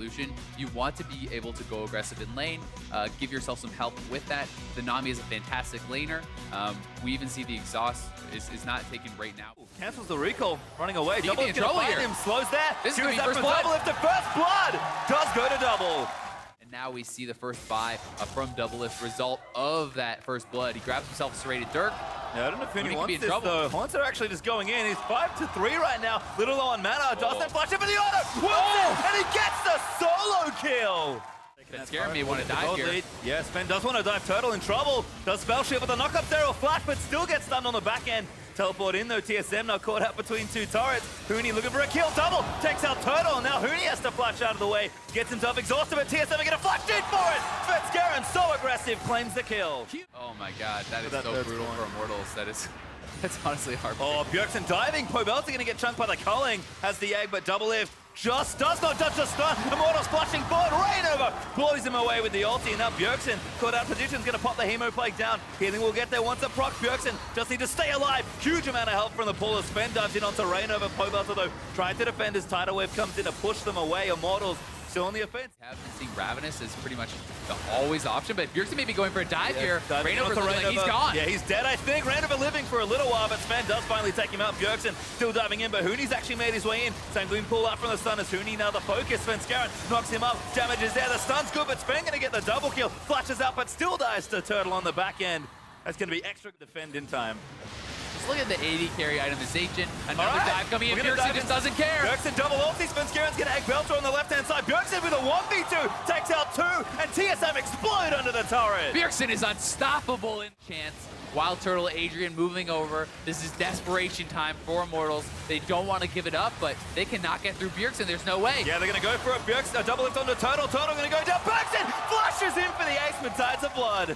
You want to be able to go aggressive in lane, give yourself some help with that. The Nami is a fantastic laner. We even see the exhaust is not taken right now. Cancels the recall, running away. He Double could be in trouble find here. him, slows there. This is gonna be Chooses first up for blood. double if the first blood does go to double. And now we see the first buy from Doublelift, result of that first blood. He grabs himself a serrated Dirk. Yeah, I don't know if Hooney anyone could be wants in this trouble. though. Haunts are actually just going in. He's 5-3 right now. Little low on mana. Doesn't flash it for the auto. And he gets the solo kill. That scared me. Want to dive here. Lead. Yeah, Sven does want to dive. Turtle in trouble. Does spell shield with the knockup there. Will flash, but still gets stunned on the back end. Teleport in though. TSM now caught out between two turrets. Hooney looking for a kill. Double takes out Turtle. And now Hooney has to flash out of the way. Gets himself exhausted, but TSM are going to flash in for it. Sven so aggressive, claims the kill. Oh my god, that is That so brutal for Immortals. That's honestly heartbreaking. Oh, Bjergsen diving. Pobel's going to get chunked by the culling. Has the egg, but Doublelift just does not touch the stun. Immortals splashing forward. Rainover blows him away with the ulti. And now Bjergsen, caught out position, is going to pop the Hemo Plague down. Healing will get there once a proc. Bjergsen just need to stay alive. Huge amount of help from the pull as Sven dives in onto Rainover. Pobel, though, trying to defend his tidal wave, comes in to push them away. Immortals still on the offense. Have been seeing Ravenous as pretty much the always option, but Bjergsen may be going for a dive here. Diving Rainover onto looking like he's gone. Yeah, he's dead, I think. Rainover living for a little while, but Sven does finally take him out. Bjergsen still diving in, but Hooney's actually made his way in. Sanguine pull out from the stun as Hooney now the focus. Sven knocks him up. Damage is there. The stun's good, but Sven going to get the double kill. Flashes out, but still dies to Turtle on the back end. That's going to be extra defend in time. Just look at the AD carry itemization. Another Right. dive coming in. We're gonna Bjergsen dive just in. doesn't care. Bjergsen double ulti. Svenskaren's going to egg Belter on the left-hand side. Bjergsen with a 1v2. Takes out two, and TSM explode under the turret. Bjergsen is unstoppable in chance. Wild Turtle, Adrian moving over. This is desperation time for Immortals. They don't want to give it up, but they cannot get through Bjergsen. There's no way. Yeah, they're going to go for a Bjergsen. A double lift onto Turtle. Turtle going to go down. Bjergsen flashes in for the ace, but Tides of Blood.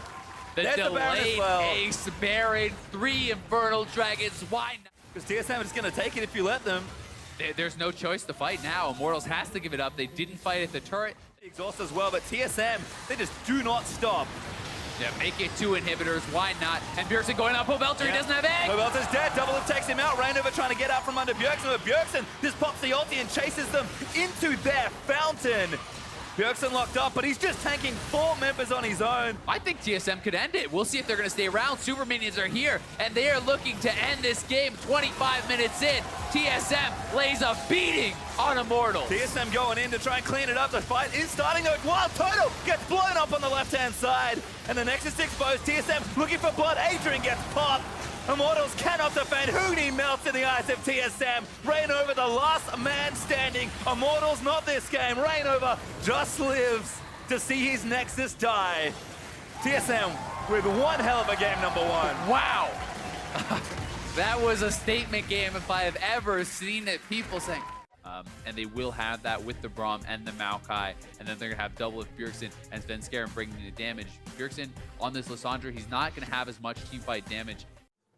The There's the Baron as delayed well. ace, Baron, 3 Infernal Dragons. Why not? Because TSM is going to take it if you let them. There's no choice to fight now. Immortals has to give it up. They didn't fight at the turret. Exhaust as well, but TSM, they just do not stop. Yeah, make it 2 inhibitors. Why not? And Bjergsen going up. Pobelter, he doesn't have egg. Pobelter's dead. Double lift takes him out. Rainover trying to get out from under Bjergsen, but Bjergsen just pops the ulti and chases them into their fountain. Bjergsen locked up, but he's just tanking 4 members on his own. I think TSM could end it. We'll see if they're going to stay around. Super Minions are here, and they are looking to end this game 25 minutes in. TSM lays a beating on Immortals. TSM going in to try and clean it up. The fight is starting. Wild Turtle gets blown up on the left-hand side, and the Nexus exposed. TSM looking for blood. Adrian gets popped. Immortals cannot defend. Hooney melts in the eyes of TSM. Rainover, the last man standing. Immortals, not this game. Rainover just lives to see his Nexus die. TSM with one hell of a game, number 1. Wow. That was a statement game if I have ever seen it. People saying, and they will have that with the Braum and the Maokai, and then they're going to have double with Bjergsen and Svenskeren bringing the damage. Bjergsen on this Lissandra, he's not going to have as much team fight damage.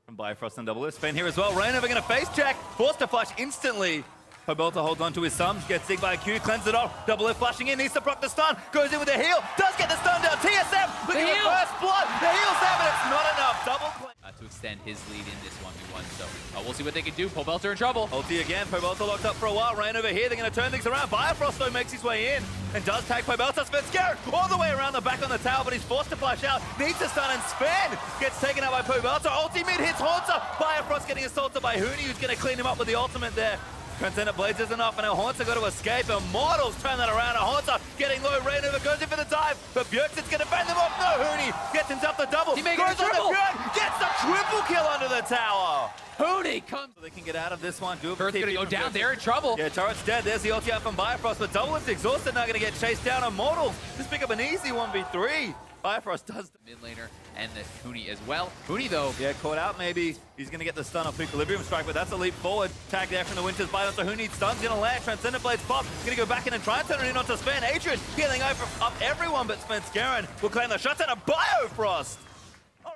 From Bifrost and Double Sven here as well. Rainover going to face check. Forced to flash instantly. Pobelter holds on to his thumb. Gets zigged by a Q. Cleanses it off. Double F flashing in. Needs to proc the stun. Goes in with a heal. Does get the stun down. TSM looking for first blood. The heal's there, but it's not enough. Double play. To extend his lead in this 1v1. So we'll see what they can do. Pobelter in trouble. Ulti again. Pobelter locked up for a while. Rainover here. They're going to turn things around. Bifrost though makes his way in and does tag Pobelter. Svenskeren all the way around the back on the tower, but he's forced to flash out. Needs to stun, and Sven gets taken out by Pobelter. Ultimate hits Haunter. Bifrost getting assaulted by Hooney, who's going to clean him up with the ultimate there. Transcendent Blades isn't enough, and now Haunter got to escape. Immortals turn that around. Haunter getting low. Rainover goes in for the dive, but Bjergsen's going to fend them off. No, Hooney gets himself the double. He may goes get a on triple. the Bjerg, gets the triple kill under the tower. Hooney comes. So they can get out of this one. Turret's going to go down. They're in trouble. Yeah, turret's dead. There's the ulti out from Bifrost, but Doublelift's exhausted. Now going to get chased down. Immortals just pick up an easy 1v3. Bifrost does the Mid laner and the Hooney as well. Hooney though. Yeah, caught out maybe. He's going to get the stun off Equilibrium Strike, but that's a leap forward. Tag there from the Winter's Bite onto Hooney. Stun's going to land. Transcendent Blades pop. Going to go back in and try and turn it in onto Sven. Adrian healing up everyone, but Svenskeren will claim the shutdown of Biofrost.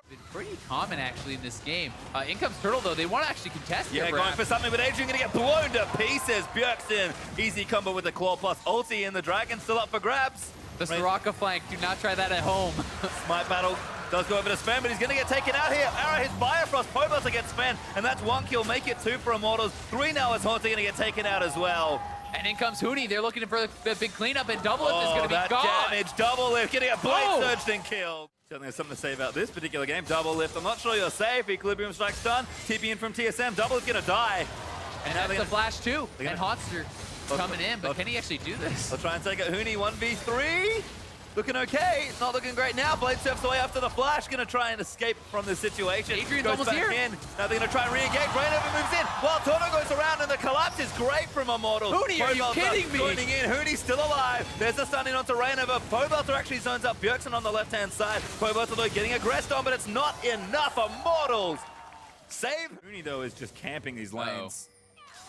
Been pretty common actually in this game. In comes Turtle though. They want to actually contest here. Yeah, going for something, but Adrian going to get blown to pieces. Bjergsen, easy combo with the Claw plus ulti, and the Dragon still up for grabs. The Soraka flank. Do not try that at home. Smite battle does go over to Sven, but he's going to get taken out here. Arrow hits Bifrost. Pobelter gets Sven, and that's 1 kill. Make it 2 for Immortals. 3 now as Haunter going to get taken out as well. And in comes Huni. They're looking for the big cleanup, and Double Lift is going to be that gone. damage. Double Lift getting a blade surged and killed. Certainly there's something to say about this particular game. Double Lift, I'm not sure you're safe. Equilibrium Strike stun. TP in from TSM. Double Lift going to die. And that's the flash too. And Honster coming in, but can he actually do this? They'll try and take it. Huni 1v3. Looking okay. It's not looking great now. Blade surfs away after the flash. Going to try and escape from the situation. Adrian's goes almost back here. in. Now they're going to try and re-engage. Rainover moves in. While Toto goes around, and the collapse is great from Immortals. Huni, are you kidding me? Joining in. Huni's still alive. There's the stun in onto Rainover. Pobelter actually zones up Bjergsen on the left-hand side. Pobelter though getting aggressed on, but it's not enough. Immortals save. Huni though is just camping these lanes.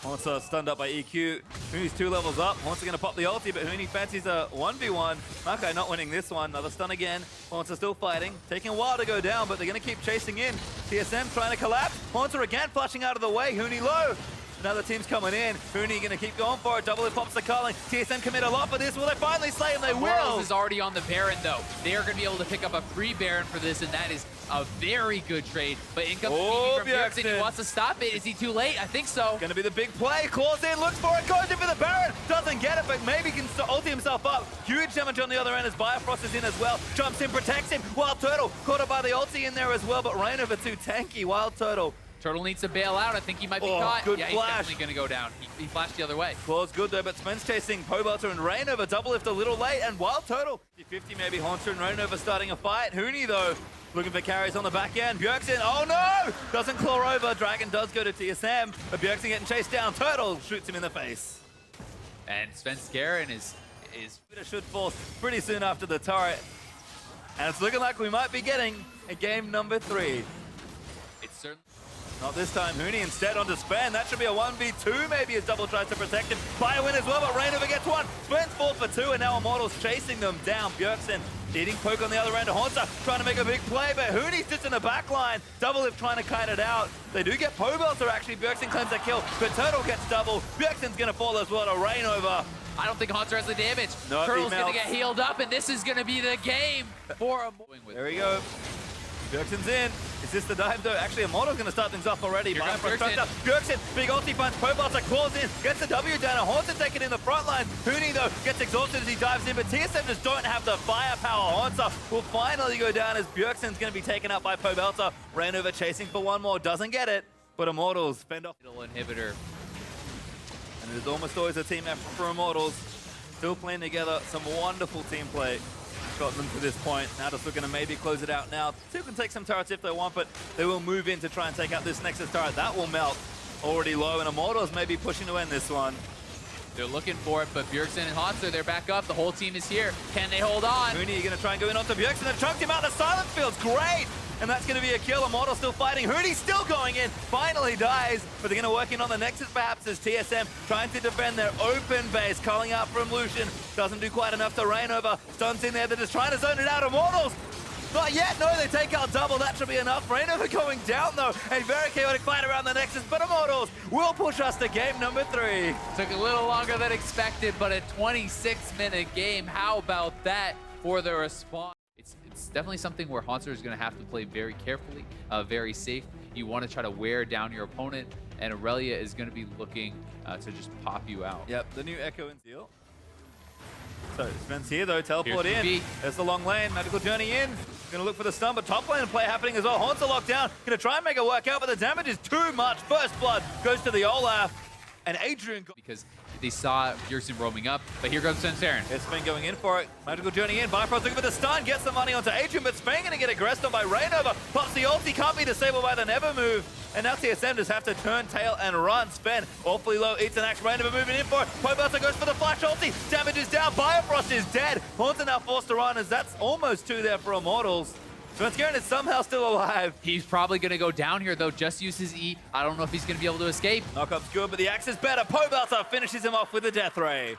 Haunter stunned up by EQ. Huni's 2 levels up. Haunter going to pop the ulti, but Huni fancies a 1v1. Makai not winning this one. Another stun again. Haunter still fighting. Taking a while to go down, but they're going to keep chasing in. TSM trying to collapse. Haunter again flashing out of the way. Huni low. Another team's coming in. Huni going to keep going for it. Double Lift pops the culling. TSM commit a lot for this. Will they finally slay him? They will. Immortals is already on the Baron, though. They are going to be able to pick up a free Baron for this, and that is a very good trade. But in comes the from Bjergsen. He wants to stop it. Is he too late? I think so. Going to be the big play. Claws in, looks for it, goes in for the Baron. Doesn't get it, but maybe can ulti himself up. Huge damage on the other end as Bifrost is in as well. Jumps in, protects him. Wild Turtle caught up by the ulti in there as well, but Rainover too tanky. Wild Turtle. Turtle needs to bail out. I think he might be caught. Good yeah, flash. He's definitely going to go down. He flashed the other way. Claw's good though, but Spen's chasing Pobelter and Rainover. Double Lift a little late, and Wild Turtle. 50-50 maybe. Haunter and Rainover starting a fight. Huni though, looking for carries on the back end. Bjergsen, oh no! Doesn't claw over. Dragon does go to TSM, but Bjergsen getting chased down. Turtle shoots him in the face. And Sven Skaren is Should fall pretty soon after the turret. And it's looking like we might be getting a game number 3. it's certainly. Not this time. Huni instead onto Spen. That should be a 1v2 maybe as Double tries to protect him. Buy a win as well, but Rainover gets 1. Spen's 4 for 2, and now Immortals chasing them down. Bjergsen needing poke on the other end. Haunter trying to make a big play, but Huni's just in the back line. Double Lift trying to kite it out. They do get Pobelter actually. Bjergsen claims that kill, but Turtle gets double. Bjergsen's going to fall as well to Rainover. I don't think Haunter has the damage. No, Turtle's going to get healed up, and this is going to be the game for him. There we go. Bjergsen's in. Is this the dive though? Actually, Immortal's going to start things off already. Here comes Bjergsen, big ulti punch. Pobelter claws in, gets the W down. And Haunter taking in the front line. Huni though gets exhausted as he dives in, but TSM just don't have the firepower. Haunter will finally go down as Bjergsen's going to be taken out by Pobelter. Rainover chasing for one more, doesn't get it, but Immortals fend off. Inhibitor. And it is almost always a team effort for Immortals. Still playing together, some wonderful team play. Got them to this point. Now just looking to maybe close it out now. Two can take some turrets if they want, but they will move in to try and take out this Nexus turret. That will melt. Already low, and Immortals may be pushing to end this one. They're looking for it, but Bjergsen and Haunter, they're back up. The whole team is here. Can they hold on? Huni, you're going to try and go in onto Bjergsen. They've chunked him out. The silence field's great. And that's going to be a kill. Immortal still fighting. Huni's still going in. Finally dies. But they're going to work in on the Nexus perhaps as TSM trying to defend their open base. Calling out from Lucian. Doesn't do quite enough to Rainover. Stuns in there. They're just trying to zone it out. Immortals. Not yet. No, they take out double. That should be enough. Rainover going down though. A very chaotic fight around the Nexus. But Immortals will push us to game number 3. Took a little longer than expected, but a 26-minute game. How about that for the response? It's definitely something where Haunter is going to have to play very carefully, very safe. You want to try to wear down your opponent, and Aurelia is going to be looking to just pop you out. Yep, the new Echo and Seal. So Spen's here though, teleport Here's in. TP. There's the long lane, Magical Journey in. Gonna look for the stun, but top lane play happening as well. Haunter locked down, gonna try and make it work out, but the damage is too much. First blood goes to the Olaf, and Adrian. Because they saw Bjergsen roaming up, but here comes Sven. It's Spen going in for it. Magical Journey in. Bifrost looking for the stun, gets the money onto Adrian, but Spen gonna get aggressed on by Rainover. Pops the ulti, can't be disabled by the Never move. And now TSM just have to turn tail and run. Spen awfully low, eats an axe. Rainover moving in for it. Pobelter goes for the flash ulti. Damage is down. Bifrost is dead. Haunter now forced to run as that's almost 2 there for Immortals. Sven is somehow still alive. He's probably going to go down here, though. Just use his E. I don't know if he's going to be able to escape. Knockup's good, but the axe is better. Pobelter finishes him off with a death ray.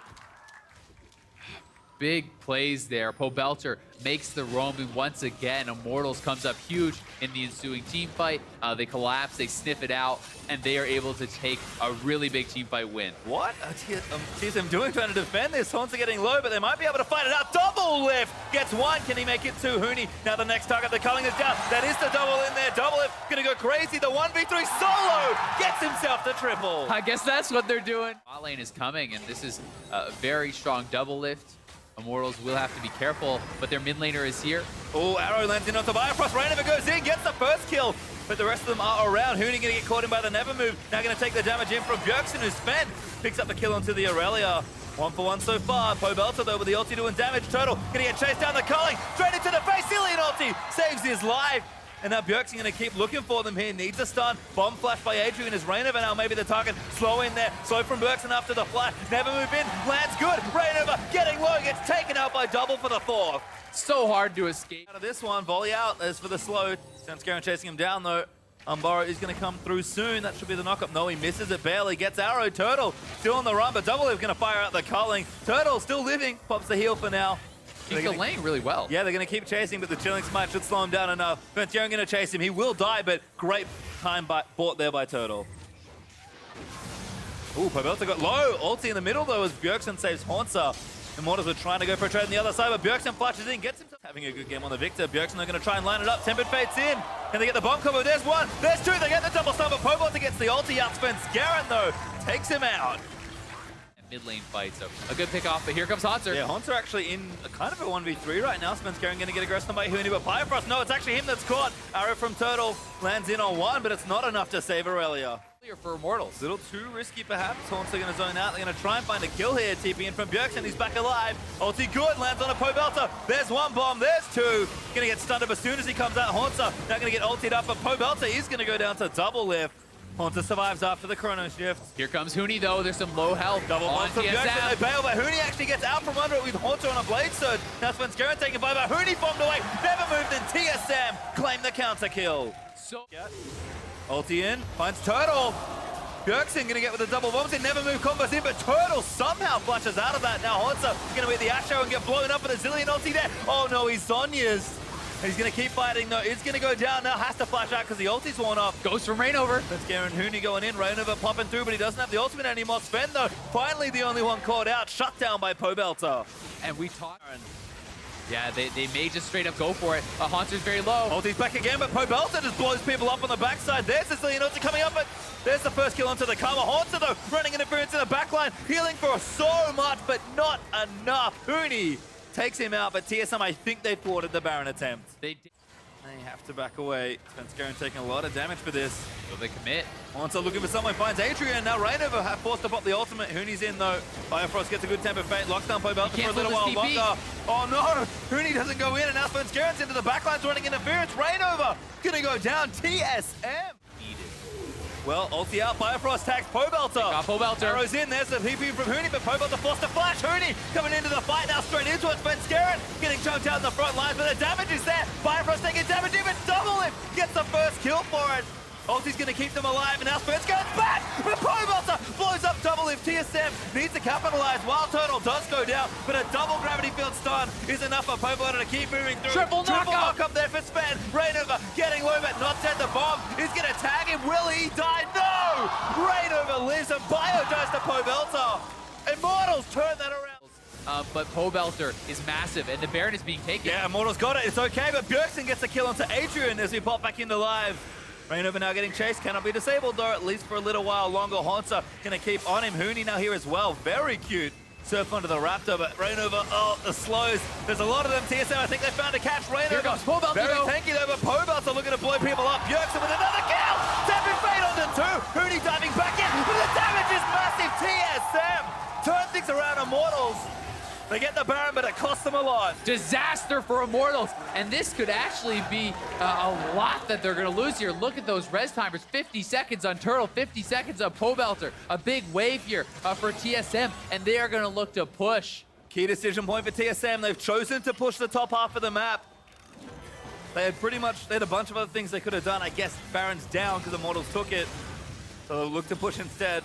big plays there. Pobelter makes the roaming once again. Immortals comes up huge in the ensuing team fight. They collapse, they sniff it out, and they are able to take a really big team fight win. What? TSM doing trying to defend this. Haunts are getting low, but they might be able to fight it out. Double lift! Gets one. Can he make it two? Huni. Now the next target, the culling is down. That is the double in there. Double lift. Gonna go crazy. The 1v3 solo gets himself the triple. I guess that's what they're doing. Bot lane is coming, and this is a very strong double lift. Immortals will have to be careful, but their mid laner is here. Oh, arrow lands in onto Bifrost. Reignover goes in, gets the first kill, but the rest of them are around. Huni gonna get caught in by the never move. Now gonna take the damage in from Bjergsen, who's Sven picks up the kill onto the Aurelia. 1-for-1 so far. Pobelter though with the ulti doing damage. Turtle gonna get chased down the culling. Straight into the face. Zillion ulti saves his life. And now Bjergsen gonna keep looking for them here. Needs a stun. Bomb flash by Adrian as Reignover now maybe the target. Slow in there. Slow from Bjergsen after the flash. Never move in. Lands good. Reignover getting low. Gets taken out by double for the fourth. So hard to escape. Out of this one. Volley out as for the slow. Sanskaran chasing him down though. Umbara is going to come through soon. That should be the knock-up. No, he misses it barely. Gets arrow. Turtle still on the run, but Double Lift going to fire out the culling. Turtle still living. Pops the heal for now. Keeps the lane really well. Yeah, they're going to keep chasing, but the chilling smite should slow him down enough. Venturion going to chase him. He will die, but great time bought there by Turtle. Ooh, Pobelter got low. Ulti in the middle, though, as Bjergsen saves Haunter. Immortals are trying to go for a trade on the other side, but Bjergsen flashes in, gets himself having a good game on the Victor. Bjergsen are going to try and line it up. Tempered Fate's in. Can they get the bomb combo? There's one. There's two. They get the double stun, but Pobelter gets the ulti out. Svenskeren, though, takes him out. Mid lane fight, so a good pick off, but here comes Haunter. Yeah, Haunter actually in a kind of a 1v3 right now. Svenskeren going to get aggressed on by Huni, but Bifrost, no, it's actually him that's caught. Arrow from Turtle lands in on one, but it's not enough to save Aurelia. For Immortals. A little too risky perhaps. Haunter going to zone out. They're going to try and find a kill here. TP in from Bjergsen. He's back alive. Ulti good. Lands on a Pobelter. There's one bomb. There's two. Going to get stunned up as soon as he comes out. Haunter now going to get ultied up, but Pobelter is going to go down to double lift. Haunter survives after the chrono shift. Here comes Huni though. There's some low health. Double bomb from Bjergsen. They bail, but Huni actually gets out from under it with Haunter on a blade surge. Now Svenskeren taken by, but Huni bombed away. Never moved, and TSM claim the counter kill. So ulti in. Finds Turtle. Bjergsen going to get with the double bombs. It never move combos in, but Turtle somehow flashes out of that. Now Haunter going to hit the Ash Arrow and get blown up with a Zillion ulti there. Oh no, he's Sonya's. He's going to keep fighting though. It's going to go down now. Has to flash out because the ulti's worn off. Goes from Reignover. That's Garen Huni going in. Reignover popping through, but he doesn't have the ultimate anymore. Sven though, finally the only one caught out. Shut down by Pobelter. And we talked. Yeah, they may just straight up go for it. Haunter's very low. Ulti's back again, but Pobelter just blows people up on the backside. There's the Zillion ulti coming up, but there's the first kill onto the Karma. Haunter though, running interference in the backline. Healing for so much, but not enough. Huni takes him out, but TSM, I think they thwarted the Baron attempt. They did. They have to back away. Svenskeren taking a lot of damage for this. Will they commit? Haunter looking for someone, finds Adrian. Now Reignover have forced to pop the ultimate. Huni's in though. Bifrost gets a good temper fate. Locks down Pobelter for a little while longer. Oh no! Huni doesn't go in, and now Svenskeren's into the backlines running interference. Reignover gonna go down. TSM. Well, ulti out, Bifrost tags Pobelter. Got Pobelter. Arrows in, there's the PP from Huni, but Pobelter forced to flash. Huni coming into the fight now, straight into it. Svenskeren getting chunked out in the front lines, but the damage is there. Bifrost taking damage, even double him. Gets the first kill for it. Ulti's going to keep them alive, and now Svenskeren's back! But Pobelter blows up double if TSM needs to capitalize. Wild Turtle does go down, but a double gravity field stun is enough for Pobelter to keep moving through. Triple knock up there for Sven. Reignover getting low, but not dead. The bomb is going to tag him. Will he die? No! Reignover lives, and Bio dies to Pobelter. Immortals turn that around. But Pobelter is massive, and the Baron is being taken. Yeah, Immortals got it. It's okay, but Bjergsen gets the kill onto Adrian as we pop back into live. Reignover now getting chased, cannot be disabled though, at least for a little while longer. Haunter gonna keep on him. Huni now here as well, very cute. Surf onto the Raptor, but Reignover, oh, the slows. There's a lot of them. TSM, I think they found a catch. Reignover, here comes Pobelter, very tanky though, but Pobelter looking to blow people up. Bjergsen with another kill! Tapping Fate onto two. Huni diving back in, but the damage is massive. TSM turn things around. Immortals. They get the Baron, but it costs them a lot. Disaster for Immortals. And this could actually be a lot that they're going to lose here. Look at those res timers. 50 seconds on Turtle, 50 seconds on Pobelter. A big wave here for TSM, and they are going to look to push. Key decision point for TSM. They've chosen to push the top half of the map. They had a bunch of other things they could have done. I guess Baron's down because Immortals took it. So they'll look to push instead.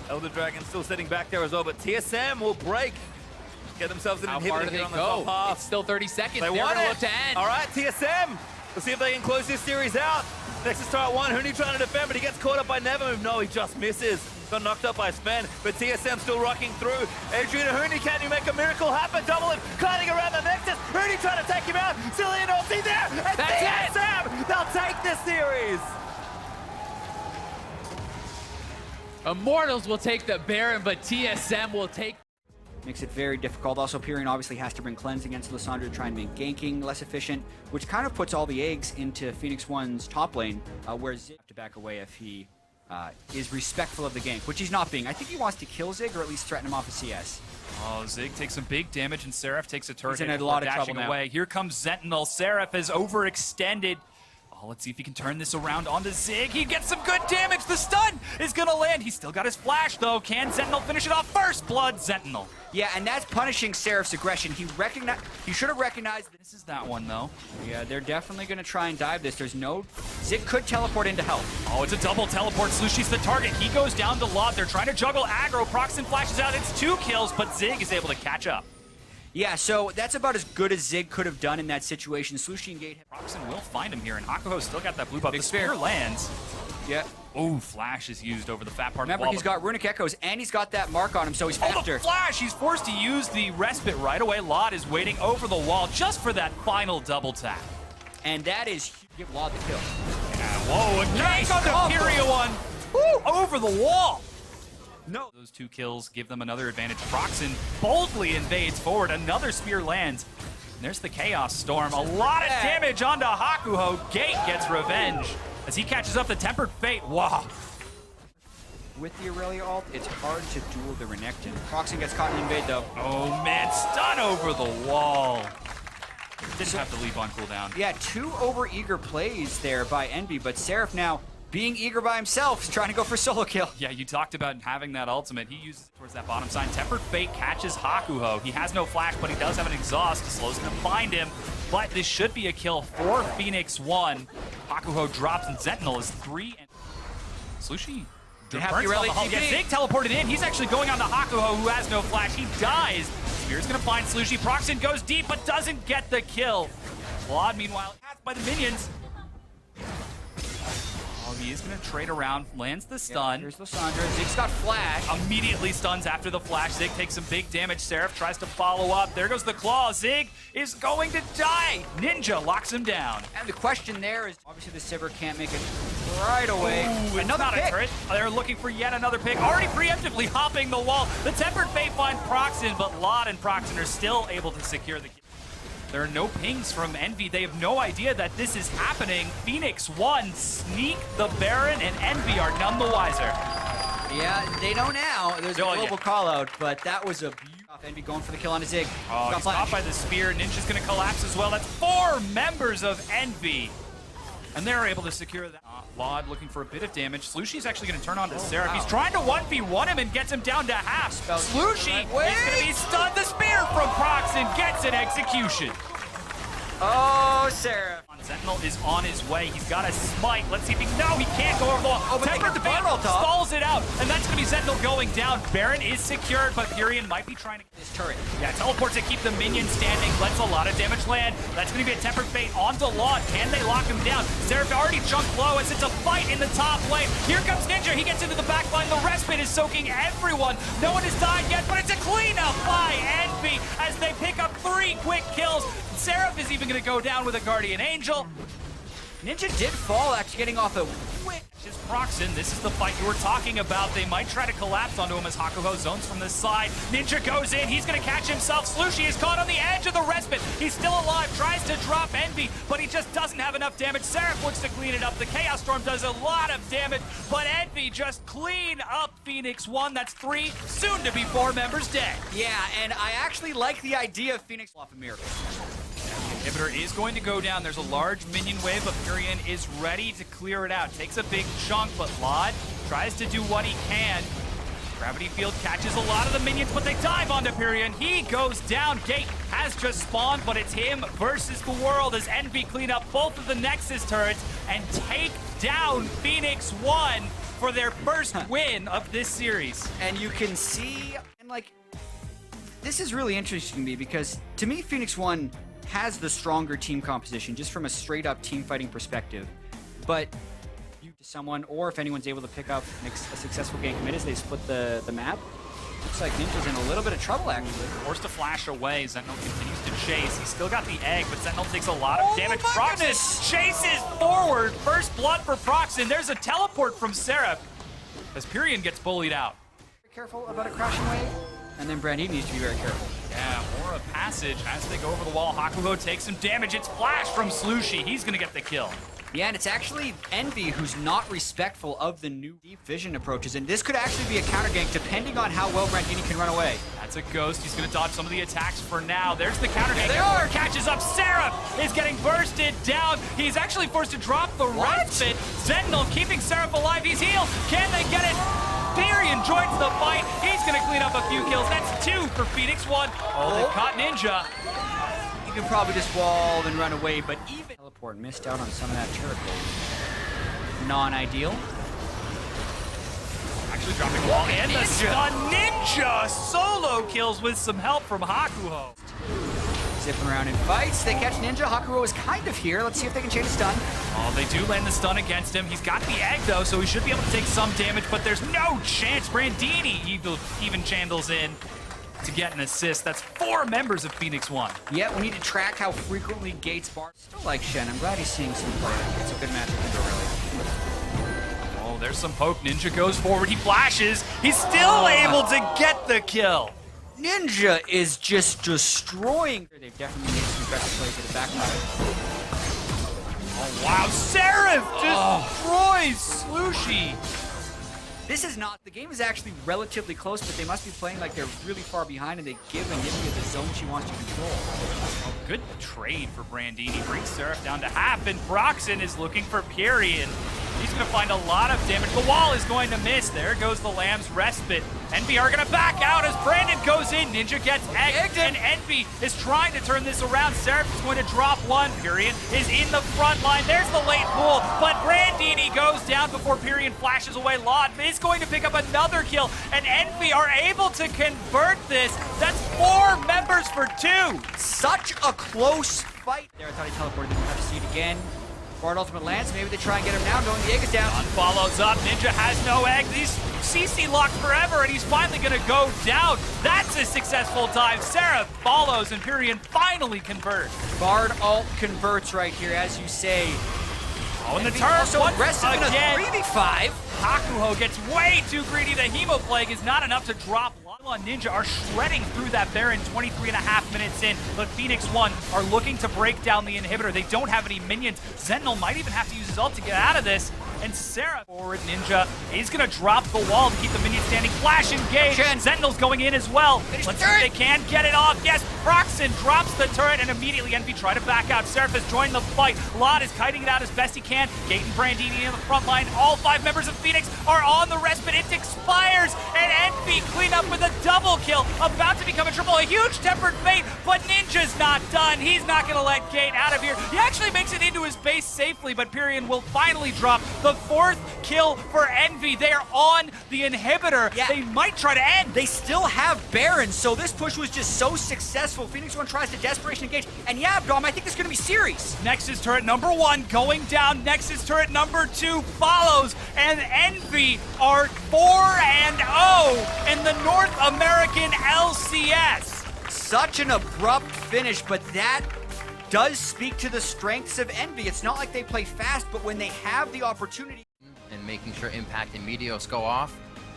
Elder Dragon still sitting back there as well, but TSM will break Get themselves an How far do inhibitor they here on the go? top half. It's still 30 seconds. They They're want gonna it. look to end. All right, TSM. Let's see if they can close this series out. Nexus start one. Huni trying to defend, but he gets caught up by Nevermove. No, he just misses. Got knocked up by Sven, but TSM still rocking through. Adrian Huni, can you make a miracle happen? Double him, kiting around the Nexus. Huni trying to take him out. Cillian ulti there, and That's TSM, they'll take this series. Immortals will take the Baron, but TSM will take... Makes it very difficult. Also, Pyrion obviously has to bring Cleanse against Lissandra to try and make ganking less efficient, which kind of puts all the eggs into Phoenix One's top lane, where Zig has to back away if he is respectful of the gank, which he's not being. I think he wants to kill Zig or at least threaten him off of CS. Oh, Zig takes some big damage, and Seraph takes a turret. He's in a lot of dashing trouble now. away. Here comes Sentinel. Seraph is overextended. Oh, let's see if he can turn this around onto Zig. He gets some good damage. The stun is going to land. He's still got his flash, though. Can Sentinel finish it off? First blood, Sentinel. Yeah, and that's punishing Seraph's aggression. He should have recognized This is that one, though. Yeah, they're definitely going to try and dive this. There's no... Zig could teleport into help. Oh, it's a double teleport. Slushi's the target. He goes down to Lot. They're trying to juggle aggro. Proxen flashes out. It's 2 kills, but Zig is able to catch up. Yeah, so that's about as good as Zig could have done in that situation. Slushi and Gate... Proxen will find him here, and Hakuho's still got that blue buff. Big The spear spear. lands. Yeah. Oh, flash is used over the fat part Remember, of the wall. he's got Runic Echoes, and he's got that mark on him, so he's Oh, faster. the flash! He's forced to use the respite right away. Lot is waiting over the wall just for that final double tap. And that is... Give Laud the kill. Whoa, a gank on the combo. Furia one! Woo, over the wall! No. Those 2 kills give them another advantage. Proxen boldly invades forward. Another spear lands. And there's the Chaos Storm. A lot of damage onto Hakuho. Gate gets revenge as he catches up the Tempered Fate. Wow. With the Aurelia ult, it's hard to duel the Renekton. Proxen gets caught in the invade, though. Oh, man. Stun over the wall. Didn't have to leave on cooldown. Yeah, 2 over-eager plays there by Envy, but Seraph now, being eager by himself, is trying to go for solo kill. Yeah, you talked about having that ultimate. He uses it towards that bottom side. Tempered Fate catches Hakuho. He has no flash, but he does have an exhaust. Slow's gonna find him. But this should be a kill for Phoenix 1. Hakuho drops, and Sentinel is 3. And Slushi have burns the on the hull. TP. Yeah, Zig teleported in. He's actually going on to Hakuho, who has no flash. He dies. Spear's gonna find Slushi. Proxen goes deep, but doesn't get the kill. Claude, meanwhile, cast by the minions. Oh, he is going to trade around, lands the stun. Here's Lissandra. Zig's got flash. Immediately stuns after the flash. Zig takes some big damage. Seraph tries to follow up. There goes the claw. Zig is going to die. Ninja locks him down. And the question there is, obviously the Sivir can't make it right away. Ooh, it's not a turret. They're looking for yet another pick. Already preemptively hopping the wall. The Tempered Fate finds Proxen, but Lot and Proxen are still able to secure the kill. There are no pings from Envy. They have no idea that this is happening. Phoenix 1 sneak the Baron, and Envy are none the wiser. Yeah, they know now. There's a Oh, global yeah. call out, but that was a beautiful Envy going for the kill on a Zig. Oh, Got he's flash. caught by the spear. Ninja's going to collapse as well. That's 4 members of Envy. And they're able to secure that. Laud looking for a bit of damage. Slushi's actually going to turn on to Seraph. wow. He's trying to 1v1 him and gets him down to half. Slushy is going to be stunned. The spear from Proxen gets an execution. Oh, Seraph. Sentinel is on his way. He's got a smite. Let's see if he can... No, he can't go over the wall. Oh, but they got the barrel top. Stalls it out, and that's going to be Sentinel going down. Baron is secured, but Pyrion might be trying to... This turret. Yeah, teleport to keep the minion standing. Lets a lot of damage land. That's going to be a Tempered Fate onto Laud. Can they lock him down? Seraph already junked low as it's a fight in the top lane. Here comes Ninja. He gets into the back line. The respite is soaking everyone. No one has died yet, but it's a cleanup by Envy as they pick up 3 quick kills. Seraph is even going to go down with a Guardian Angel. Ninja did fall after getting off a quick. Is Proxen. This is the fight you were talking about. They might try to collapse onto him as Hakuho zones from this side. Ninja goes in. He's going to catch himself. Slushy is caught on the edge of the respite. He's still alive. Tries to drop Envy, but he just doesn't have enough damage. Seraph looks to clean it up. The Chaos Storm does a lot of damage, but Envy just clean up Phoenix 1. That's 3, soon to be 4 members dead. Yeah, and I actually like the idea of Phoenix off a miracle. Inhibitor is going to go down. There's a large minion wave, but Pyrion is ready to clear it out. Takes a big chunk, but Laud tries to do what he can. Gravity Field catches a lot of the minions, but they dive onto Pyrion. He goes down. Gate has just spawned, but it's him versus the world as Envy clean up both of the Nexus turrets and take down Phoenix 1 for their first win of this series. And you can see, and like, This is really interesting to me because, to me, Phoenix One has the stronger team composition just from a straight-up team fighting perspective. But you to someone, or if anyone's able to pick up a successful gank mid as they split the map, looks like Ninja's in a little bit of trouble, actually. Forced to flash away. Sentinel continues to chase. He's still got the egg, but Sentinel takes a lot of damage. Proxen chases forward. First blood for Proxen. There's a teleport from Seraph as Pyrion gets bullied out. Be careful about a crashing wave. And then Brandini needs to be very careful. Yeah, Aura Passage as they go over the wall. Hakuho takes some damage. It's flash from Slushy. He's going to get the kill. Yeah, and it's actually Envy who's not respectful of the new deep vision approaches, and this could actually be a counter gank depending on how well Brandini can run away. That's a ghost. He's going to dodge some of the attacks for now. There's the counter gank. They are! Catches up. Seraph is getting bursted down. He's actually forced to drop the respite. Sentinel keeping Seraph alive. He's healed. Can they get it? Pyrion joins the fight. He's going to clean up a few kills. That's 2 for Phoenix One. Oh, they caught Ninja. You can probably just wall and run away, but even teleport missed out on some of that turret gold. Non-ideal. Actually dropping wall and the stun. Ninja solo kills with some help from Hakuho. Zipping around in fights. They catch Ninja. Hakuho is kind of here. Let's see if they can chain a stun. Oh, they do land the stun against him. He's got the egg, though, so he should be able to take some damage, but there's no chance. Brandini even chandles in to get an assist. That's 4 members of Phoenix One. Yeah, we need to track how frequently Gates bar. Still like Shen. I'm glad he's seeing some play. It's a good matchup, really. Oh, there's some poke. Ninja goes forward. He flashes. He's still able to get the kill. Ninja is just destroying. They've definitely made some aggressive plays at the backline. Oh, wow. Seraph destroys Slushy. This is not, the game is actually relatively close, but they must be playing like they're really far behind and they give Anivia the zone she wants to control. Oh, good trade for Brandini. Brings Seraph down to half, and Proxen is looking for Pyrion. He's going to find a lot of damage. The wall is going to miss. There goes the Lamb's respite. Envy are going to back out as Brandon goes in. Ninja gets egged, and Envy is trying to turn this around. Seraph is going to drop one. Pyrion is in the front line. There's the late pull, but Brandini goes down before Pyrion flashes away. Laud is going to pick up another kill, and Envy are able to convert this. That's 4 members for 2. Such a close fight. There, I thought he teleported. Didn't have to see it again. Bard ultimate lands. Maybe they try and get him down. Going, the egg is down. Sun follows up. Ninja has no egg. He's CC locked forever, and he's finally going to go down. That's a successful time. Seraph follows, and Pyrion finally converts. Bard ult converts right here, as you say. Oh, and the turn also aggressive again. 3v5. Hakuho gets way too greedy. The Hemo Plague is not enough to drop. Lala and Ninja are shredding through that Baron 23.5 minutes in, but Phoenix One are looking to break down the inhibitor. They don't have any minions. Sentinel might even have to use his ult to get out of this. And Seraph forward. Ninja is going to drop the wall to keep the minions standing. Flash engage. Sentinel's going in as well. Let's see if they can get it off. Yes, Proxen drops the turret, and immediately Envy try to back out. Seraph has joined the fight. Laud is kiting it out as best he can. Gate and Brandini in the front line. All 5 members of Phoenix are on the respite. It expires, and Envy clean up with a double kill. About to become a triple. A huge tempered fate, but Ninja's not done. He's not going to let Gate out of here. He actually makes it into his base safely, but Pyrion will finally drop the 4th kill for Envy. They are on the inhibitor. Yeah. They might try to end. They still have Baron, so this push was just so successful. Phoenix One tries to desperation engage, and yeah, Dom, I think this is going to be series. Nexus turret number 1 going down. Nexus turret number 2 follows, and Envy are 4-0 in the North American LCS. Such an abrupt finish, but that does speak to the strengths of Envy. It's not like they play fast, but when they have the opportunity. And making sure Impact and Meteos go off.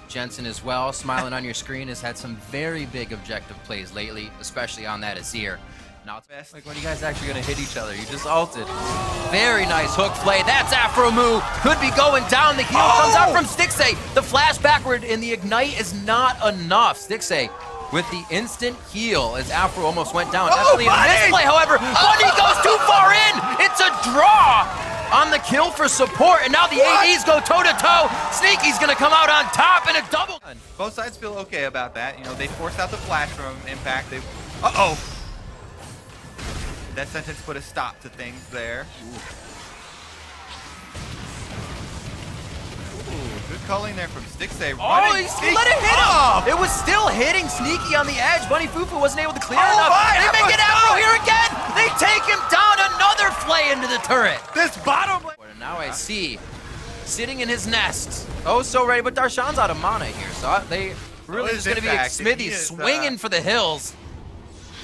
Jensen as well, smiling on your screen, has had some very big objective plays lately, especially on that Azir. Now it's best. Like, when are you guys actually going to hit each other? You just ulted. Very nice hook play. That's Afro move. Could be going down. The heal comes out from Stixxay. The flash backward and the ignite is not enough. Stixxay with the instant heal as Afro almost went down. Definitely a misplay, however. Bunny goes too far in. It's a draw on the kill for support, and now the ADs go toe-to-toe. Sneaky's gonna come out on top in a double. Both sides feel okay about that. You know, they forced out the flash from Impact. They, uh-oh. That sentence put a stop to things there. Ooh, Good culling there from Stixay. Oh, he let it hit him! It was still hitting Sneaky on the edge. Bunny Fufu wasn't able to clear enough. They make it Afro here again! They take him down, another flay into the turret. This bottom lane. And now I see, sitting in his nest. Oh, so ready, but Darshan's out of mana here, so they really just gonna be Smithy swinging for the hills.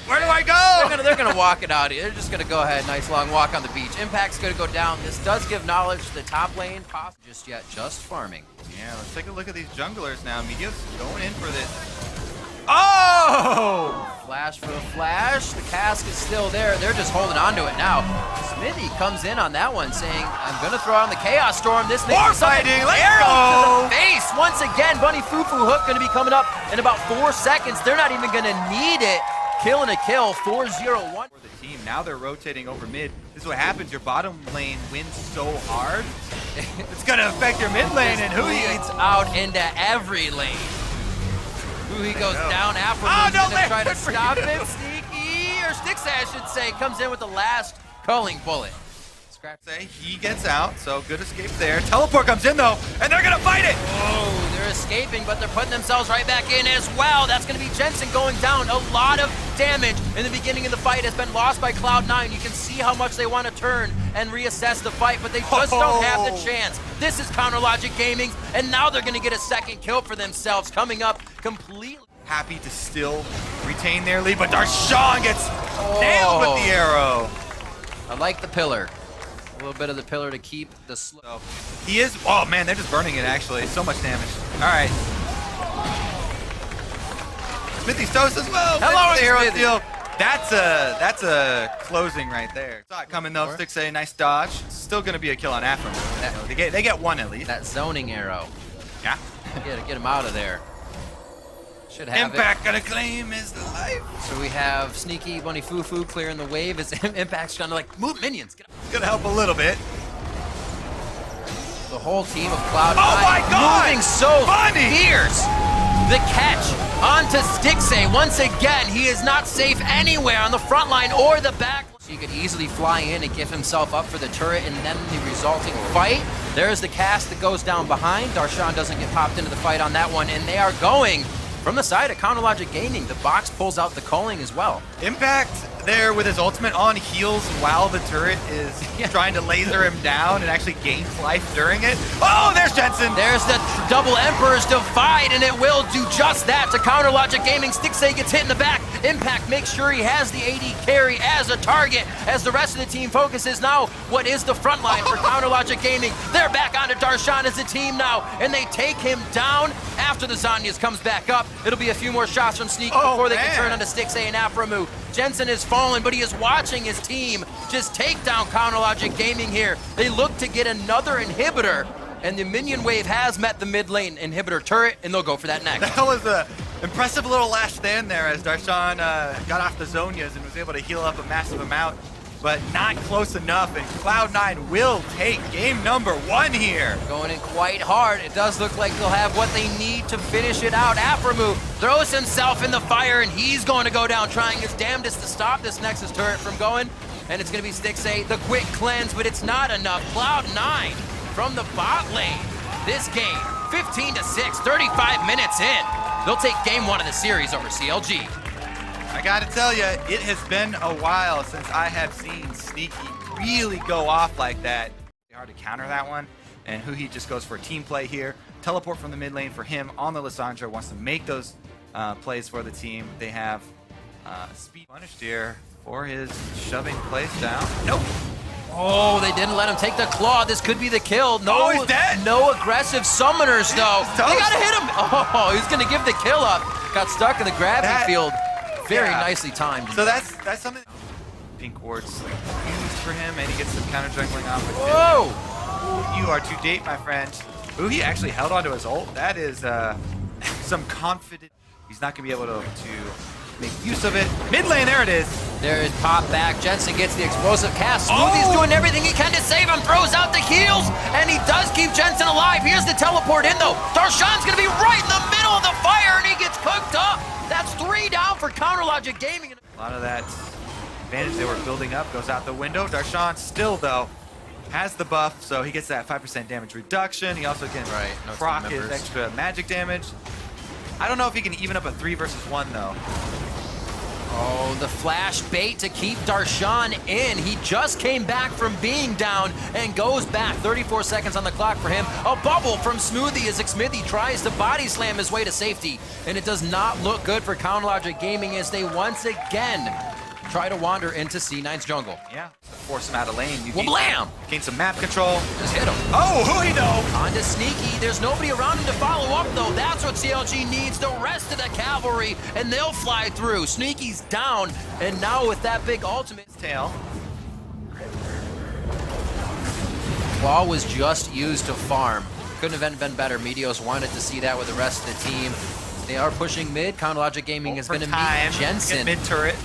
Where do I go? They're gonna walk it out. They're just gonna go ahead, nice long walk on the beach. Impact's gonna go down. This does give knowledge to the top lane. Just yet, just farming. Yeah, let's take a look at these junglers now. Media's going in for this. Oh! Flash for the flash. The cask is still there. They're just holding on to it now. Smithy comes in on that one saying, I'm gonna throw on the Chaos Storm. This makes More fighting, let's arrow go! to the face. Once again, Bunny Fufu hook gonna be coming up in about 4 seconds. They're not even gonna need it. Killing a kill, 4-0-1. For the team, now they're rotating over mid. This is what happens, your bottom lane wins so hard. It's gonna affect your mid lane, and Bleeds out into every lane. Hui goes down after gonna try to stop it. Sneaky, or Stixay, I should say, comes in with the last culling bullet. Say he gets out, so good escape there. Teleport comes in though, and they're gonna fight it! Oh, they're escaping, but they're putting themselves right back in as well. That's gonna be Jensen going down. A lot of damage in the beginning of the fight has been lost by Cloud9. You can see how much they want to turn and reassess the fight, but they just don't have the chance. This is Counter Logic Gaming, and now they're gonna get a second kill for themselves, coming up completely. Happy to still retain their lead, but Darshan gets nailed with the arrow. I like the pillar. A little bit of the pillar to keep the slow. He is, oh man, they're just burning it actually. So much damage. All right. Smithy's toast as well. Hello, the arrow Smithy. steal. That's a closing right there. Saw it coming though. Stixay, nice dodge. Still gonna be a kill on Afro. They get one at least. That zoning arrow. Yeah. Get him out of there. Should have Impact gonna claim his life. So we have Sneaky, Bunny Fufu clearing the wave as Impact's trying to like move minions. It's gonna help a little bit. The whole team of Cloud9 Oh my God! moving so fierce. The catch onto Stixay. Once again, he is not safe anywhere on the front line or the back. So he could easily fly in and give himself up for the turret and then the resulting fight. There's the cast that goes down behind. Darshan doesn't get popped into the fight on that one, and they are going from the side of Counter Logic Gaming. The box pulls out the culling as well. Impact there with his ultimate on heals while the turret is trying to laser him down and actually gains life during it. Oh, there's Jensen! There's the double Emperor's Divide, and it will do just that to Counter Logic Gaming. Stixay gets hit in the back. Impact makes sure he has the AD carry as a target as the rest of the team focuses now. What is the front line for Counter Logic Gaming? They're back onto Darshan as a team now, and they take him down after the Zanyas comes back up. It'll be a few more shots from Sneaky before they can turn onto Stixay and Aframu. Jensen has fallen, but he is watching his team just take down Counter Logic Gaming here. They look to get another inhibitor, and the minion wave has met the mid lane inhibitor turret, and they'll go for that next. That was a impressive little last stand there as Darshan got off the Zonias and was able to heal up a massive amount, but not close enough, and Cloud9 will take game number 1 here. Going in quite hard. It does look like they'll have what they need to finish it out. Aframu throws himself in the fire, and he's going to go down, trying his damnedest to stop this Nexus turret from going, and it's going to be Stixay, the quick cleanse, but it's not enough. Cloud9 from the bot lane. This game, 15-6, 35 minutes in. They'll take game 1 of the series over CLG. I gotta tell you, it has been a while since I have seen Sneaky really go off like that. Hard to counter that one, and Hui just goes for a team play here. Teleport from the mid lane for him on the Lissandra, wants to make those plays for the team. They have speed punished here for his shoving plays down. Nope. Oh, they didn't let him take the claw. This could be the kill. No, Oh, he's dead. No aggressive summoners, though. He's They toast. gotta hit him. Oh, he's gonna give the kill up. Got stuck in the gravity field. Very yeah. nicely timed. So that's something. Pink wards used for him, and he gets some counter jungling off with it. Whoa! You are too date, my friend. Ooh, he actually held onto his ult. That is some confidence. He's not gonna be able to make use of it. Mid lane, there it is. There is pop back. Jensen gets the explosive cast. Smoothie's doing everything he can to save him. Throws out the heals, and he does keep Jensen alive. Here's the teleport in, though. Darshan's gonna be right in the middle of the fire, and he gets cooked up. That's 3 down for Counter Logic Gaming. A lot of that advantage they were building up goes out the window. Darshan still, though, has the buff, so he gets that 5% damage reduction. He also can no proc team his members. extra magic damage. I don't know if he can even up a 3 versus 1 though. Oh, the flash bait to keep Darshan in. He just came back from being down and goes back. 34 seconds on the clock for him. A bubble from Smoothie as Xmithie tries to body slam his way to safety. And it does not look good for CounterLogic Gaming as they once again try to wander into C9's jungle. Yeah, force him out of lane. You Blam! gain some map control. Just hit him. Oh, Hui though! On to Sneaky. There's nobody around him to follow up, though. That's what CLG needs. The rest of the cavalry, and they'll fly through. Sneaky's down, and now with that big ultimate. Tail. Claw was just used to farm. Couldn't have been better. Meteos wanted to see that with the rest of the team. They are pushing mid. CounterLogic Gaming is going to meet Jensen. Mid turret.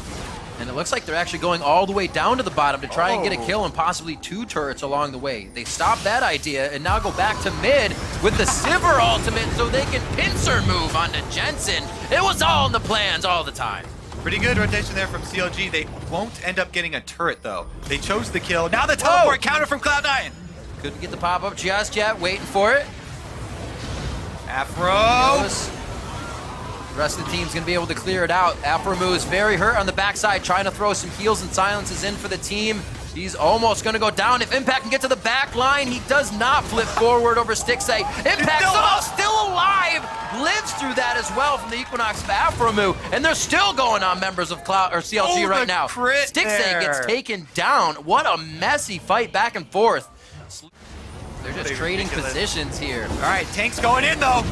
And it looks like they're actually going all the way down to the bottom to try and get a kill and possibly 2 turrets along the way. They stopped that idea and now go back to mid with the Sivir ultimate so they can pincer move onto Jensen. It was all in the plans all the time. Pretty good rotation there from CLG. They won't end up getting a turret though. They chose the kill. Now the teleport counter from Cloud9. Couldn't get the pop-up just yet, waiting for it. Afro. The rest of the team's gonna be able to clear it out. Afromu is very hurt on the backside, trying to throw some heals and silences in for the team. He's almost gonna go down. If Impact can get to the back line, he does not flip forward over Stixay. Impact somehow still alive, lives through that as well from the Equinox of Afromu, and they're still going on members of CLG right now. Stixay gets taken down. What a messy fight back and forth. They're just trading positions here. All right, Tank's going in though.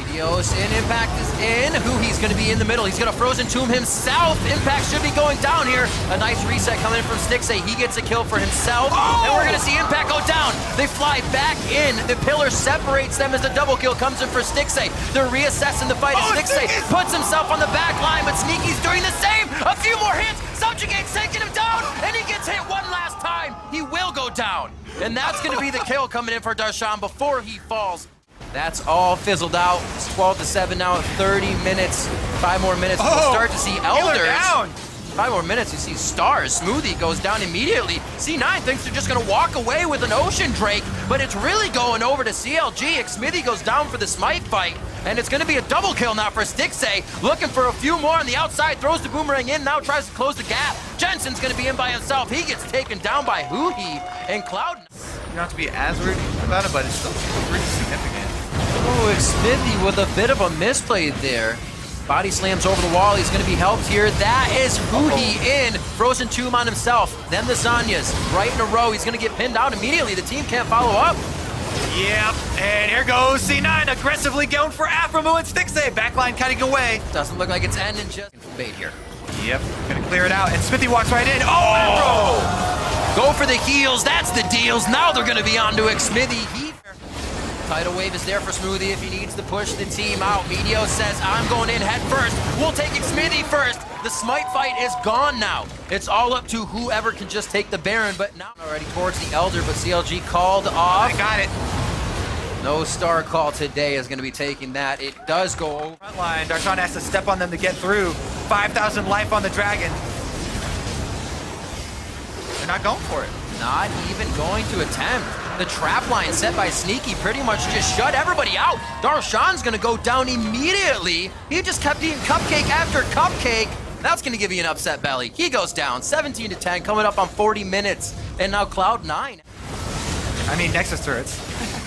Meteos in, Impact is in. He's going to be in the middle. He's going to Frozen Tomb himself. Impact should be going down here. A nice reset coming in from Stixay. He gets a kill for himself. And we're going to see Impact go down. They fly back in. The pillar separates them as the double kill comes in for Stixay. They're reassessing the fight as Stixay puts himself on the back line, but Sneaky's doing the same. A few more hits. Subjugate's taking him down, and he gets hit one last time. He will go down. And that's going to be the kill coming in for Darshan before he falls. That's all fizzled out. It's 12-7 now at 30 minutes. 5 more minutes. We'll start to see Elders. 5 more minutes, you see Stars. Smoothie goes down immediately. C9 thinks they're just going to walk away with an Ocean Drake, but it's really going over to CLG. Xmithie goes down for the Smite fight, and it's going to be a double kill now for Stixay. Looking for a few more on the outside, throws the boomerang in, now tries to close the gap. Jensen's going to be in by himself. He gets taken down by Huhi and Cloud. You don't have to be as worried about it, but it's still pretty significant. Oh, Xmithie with a bit of a misplay there. Body slams over the wall. He's going to be helped here. That is Huhi in. Frozen Tomb on himself. Then the Zanyas right in a row. He's going to get pinned down immediately. The team can't follow up. Yep, and here goes C9 aggressively going for Afromu and Stixay. Backline cutting away. Doesn't look like it's ending just bait here. Yep, gonna clear it out, and Xmithie walks right in. Oh, Afro! Go for the heals. That's the deals. Now they're going to be on to Xmithie. Tidal Wave is there for Smoothie if he needs to push the team out. Meteos says, I'm going in head first. We'll take Xmithie first. The Smite fight is gone now. It's all up to whoever can just take the Baron, but now already towards the Elder, but CLG called off. I got it. No star call today is going to be taking that. It does go over. Front line, Darshan has to step on them to get through. 5,000 life on the Dragon. They're not going for it. Not even going to attempt. The trap line set by Sneaky pretty much just shut everybody out. Darshan's gonna go down immediately. He just kept eating cupcake after cupcake. That's gonna give you an upset belly. He goes down 17-10, coming up on 40 minutes. And now Cloud9. I mean, Nexus turrets.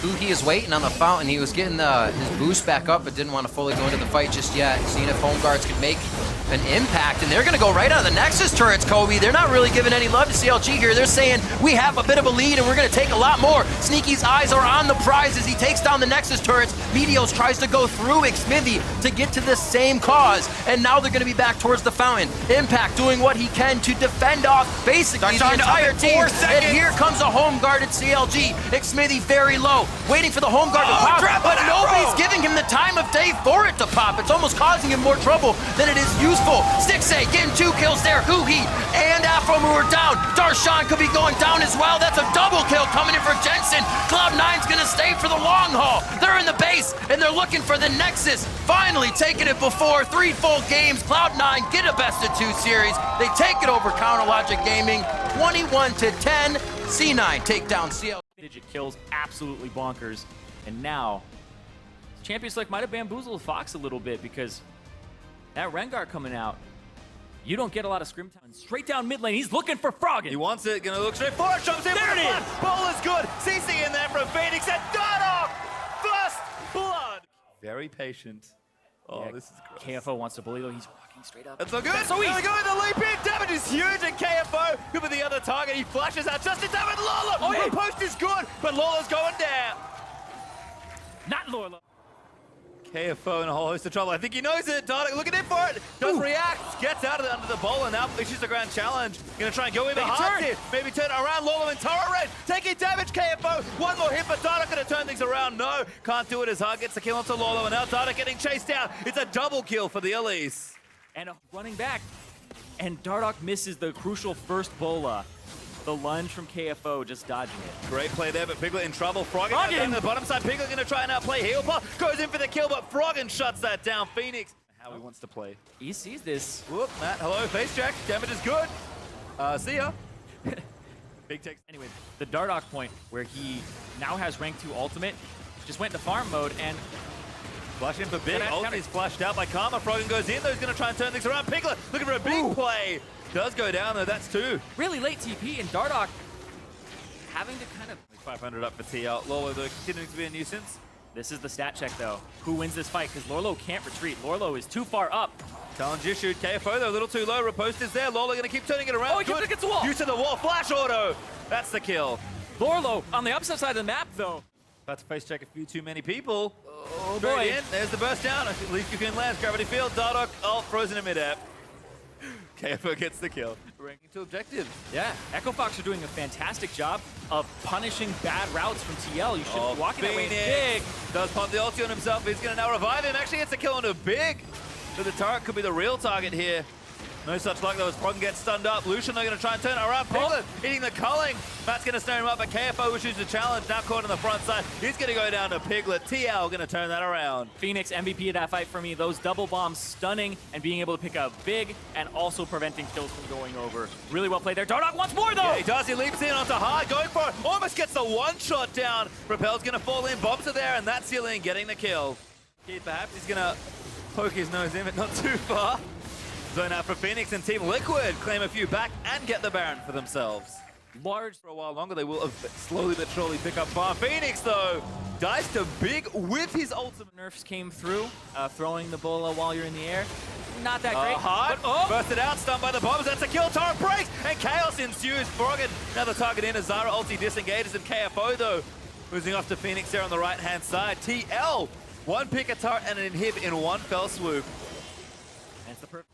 Huhi is waiting on the fountain. He was getting his boost back up, but didn't want to fully go into the fight just yet. Seeing if home guards could make an impact, and they're going to go right on the Nexus turrets, Kobe. They're not really giving any love to CLG here. They're saying, we have a bit of a lead, and we're going to take a lot more. Sneaky's eyes are on the prize as he takes down the Nexus turrets. Meteos tries to go through Xmithie to get to the same cause, and now they're going to be back towards the fountain. Impact doing what he can to defend off basically the entire team. And here comes a home guarded CLG. Xmithie very low, waiting for the home guard to pop, but nobody's giving him the time of day for it to pop. It's almost causing him more trouble than it is useful. Stixay getting 2 kills there. Huhi and Afro Armor down. Darshan could be going down as well. That's a double kill coming in for Jensen. Cloud9's gonna stay for the long haul. They're in the base and they're looking for the Nexus. Finally taking it before 3 full games. Cloud9 get a best of 2 series. They take it over Counterlogic Gaming, 21-10. C9 take down CLG. Digit kills, absolutely bonkers. And now, Champion Select might have bamboozled Fox a little bit because that Rengar coming out, you don't get a lot of scrim time. Straight down mid lane, he's looking for Froggen. He wants it, gonna look straight forward, jumps in. There it is! Ball is good. CC in there from Phoenix and Dino! First blood! Very patient. Oh, Yeah, this is gross. KFO wants to bully though, he's walking straight up. That's not good. That's so There easy. we go, the leap in. Damage is huge, and KFO good with the other target. He flashes out just in time with Lola. Oh, yeah. The post is good, but Lola's going down. Not Lorla. KFO in a whole host of trouble. I think he knows it. Dark looking in for it. Does react. Gets out of under the ball and now issues the ground challenge. Gonna try and go in the hard here. Maybe turn around. Lola and Tara Red taking damage. KFO. One more hit, but Dark gonna turn things around. No, can't do it as hard. Gets the kill onto Lola, and now Dark getting chased down. It's a double kill for the Elise. And running back. And Dardoch misses the crucial first bola. The lunge from KFO just dodging it. Great play there, but Piglet in trouble. Froggen down to the bottom side. Piglet gonna try and outplay Heal Pop. Goes in for the kill, but Froggen shuts that down. Phoenix. How he wants to play. He sees this. Whoop, Matt, hello, face check. Damage is good. See ya. Big takes. Anyway, the Dardoch point where he now has rank 2 ultimate, just went into farm mode and Flash in for big. Counter. Ulti's flashed out by Karma. Froggen goes in, though. He's going to try and turn things around. Piglet looking for a big play. Does go down, though. That's 2. really late TP and Dardoch having to kind of... 500 up for TL. Lolo, though, continuing to be a nuisance. This is the stat check though. Who wins this fight? Because Lorlo can't retreat. Lorlo is too far up. Challenge issued. KFO, though, a little too low. Riposte is there. Lolo going to keep turning it around. Oh, he keeps against the wall. Use of the wall. Flash auto. That's the kill. Lorlo on the upside side of the map though. About to face check a few too many people. Oh Straight boy. in. There's the burst down. At least you can land. Gravity field. Dardoch. Oh, frozen in midair. KFO gets the kill. Ranking to objectives. Yeah, Echo Fox are doing a fantastic job of punishing bad routes from TL. You should be walking that way big. Does pop the ulti on himself. He's going to now revive him. Actually gets a kill on a big. So the turret could be the real target here. No such luck though as Froggen gets stunned up. Lucian they're going to try and turn it around. Piglet hitting the culling. Matt's going to snare him up, but KFO issues the challenge. Now caught on the front side. He's going to go down to Piglet. TL going to turn that around. Phoenix MVP of that fight for me. Those double bombs stunning and being able to pick up big and also preventing kills from going over. Really well played there. Dardoch once more though. Yeah, he does. He leaps in onto hard, going for it. Almost gets the one shot down. Propel's going to fall in. Bombs are there, and that's Sealing getting the kill. Kid, perhaps he's going to poke his nose in, but not too far. Zone out for Phoenix and Team Liquid claim a few back and get the Baron for themselves. Large For a while longer, they will slowly but surely pick up farm. Phoenix, though, dies to big with his ultimate. nerfs came through, throwing the bola while you're in the air. Not that great. Hard, but, bursted out, stunned by the bombs. That's a kill. Torrent breaks, and chaos ensues. Froggen, now the target in as Zara ulti disengages, and KFO, though, losing off to Phoenix there on the right-hand side. TL, one pick, a turret, and an inhib in one fell swoop. That's the perfect.